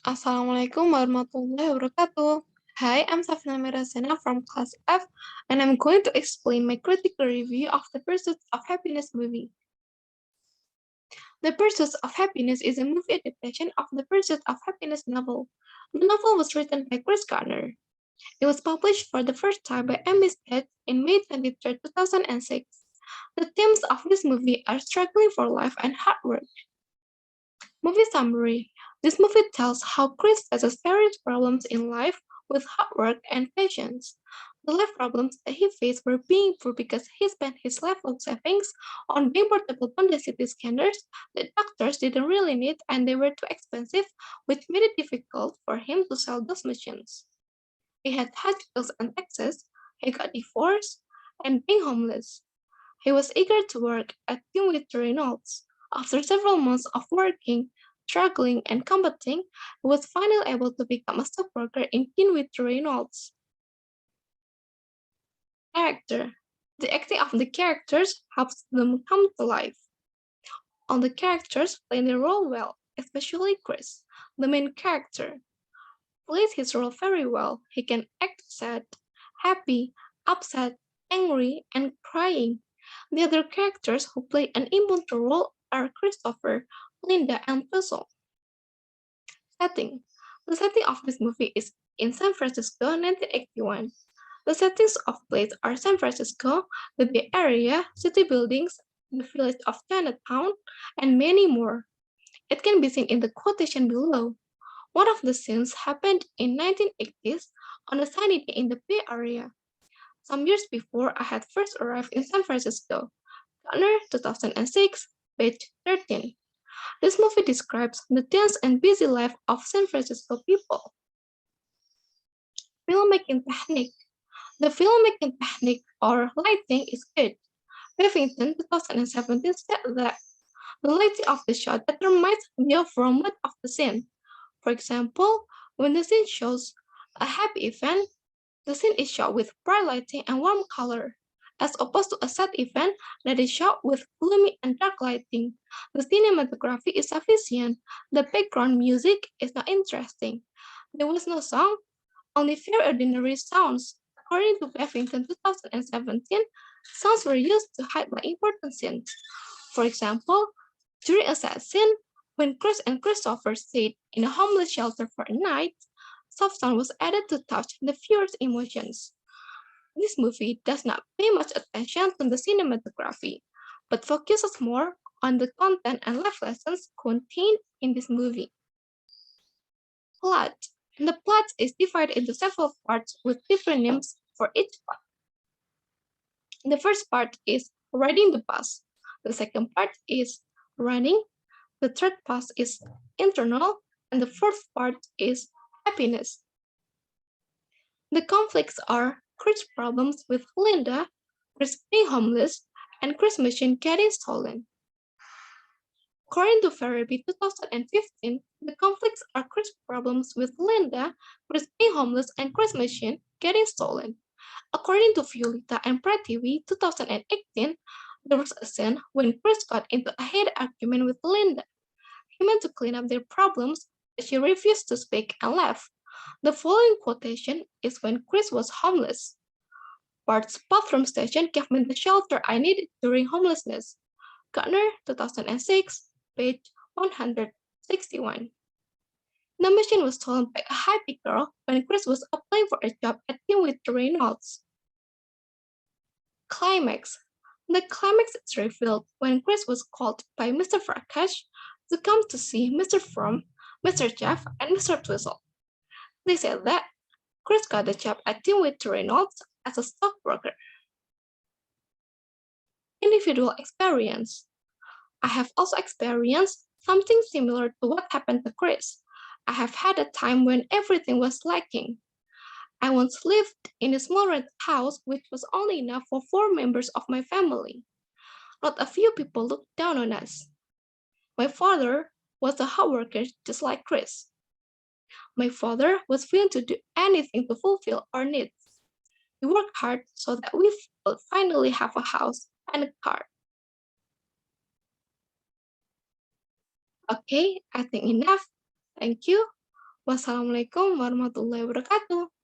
Assalamualaikum warahmatullahi wabarakatuh. Hi, I'm Safina Almira Suseno from class F, and I'm going to explain my critical review of The Pursuit of Happiness movie. The Pursuit of Happiness is a movie adaptation of the Pursuit of Happiness novel. The novel was written by Chris Gardner. It was published for the first time by Amy Stead in May 23, 2006. The themes of this movie are struggling for life and hard work. Movie summary. This movie tells how Chris faces various problems in life with hard work and patience. The life problems that he faced were being poor because he spent his lifelong savings on being portable Honda CT scanners that doctors didn't really need and they were too expensive, which made it difficult for him to sell those machines. He had hospitals and taxes, he got divorced, and being homeless. He was eager to work at Team with Reynolds. After several months of working, struggling, and combating, he was finally able to become a stockbroker in Team with Reynolds. Character. The acting of the characters helps them come to life. All the characters play their role well, especially Chris, the main character. Plays his role very well. He can act sad, happy, upset, angry, and crying. The other characters who play an important role are Christopher, Linda, and Puzzle. Setting. The setting of this movie is in San Francisco, 1981. The settings of places are San Francisco, the Bay Area, city buildings, the village of Chinatown, and many more. It can be seen in the quotation below. One of the scenes happened in 1980s on a sunny day in the Bay Area. Some years before I had first arrived in San Francisco. Garner, 2006, page 13. This movie describes the dense and busy life of San Francisco people. Filmmaking technique. The filmmaking technique or lighting is good. Bevington, 2017, said that the lighting of the shot determines the overall mood of the scene. For example, when the scene shows a happy event, the scene is shot with bright lighting and warm color, as opposed to a sad event that is shot with gloomy and dark lighting. The cinematography is sufficient. The background music is not interesting. There was no song, only very ordinary sounds. According to Bevington 2017, sounds were used to hide my important scenes. For example, during a sad scene, when Chris and Christopher stayed in a homeless shelter for a night, soft sound was added to touch the viewer's emotions. This movie does not pay much attention to the cinematography, but focuses more on the content and life lessons contained in this movie. Plot. The plot is divided into several parts with different names for each part. The first part is riding the bus. The second part is running. The third part is internal. And the fourth part is happiness. The conflicts are Chris' problems with Linda, Chris being homeless, and Chris' machine getting stolen. According to Farabee 2015, the conflicts are Chris' problems with Linda, Chris being homeless, and Chris' machine getting stolen. According to Violeta and Prativi 2018, there was a scene when Chris got into a heated argument with Linda. He meant to clean up their problems, but she refused to speak and left. The following quotation is when Chris was homeless. Bart's bathroom station gave me the shelter I needed during homelessness. Gartner, 2006, page 161. The machine was stolen by a happy girl when Chris was applying for a job at Team with Reynolds. Climax. The climax is revealed when Chris was called by Mr. Prakash to come to see Mr. Fromm, Mr. Jeff, and Mr. Twizzle. They said that Chris got the job at Team with Reynolds as a stockbroker. Individual experience. I have also experienced something similar to what happened to Chris. I have had a time when everything was lacking. I once lived in a small red house which was only enough for 4 members of my family. Not a few people looked down on us. My father was a hard worker just like Chris. My father was willing to do anything to fulfill our needs. We worked hard so that we would finally have a house and a car. Okay, I think enough. Thank you. Wassalamualaikum warahmatullahi wabarakatuh.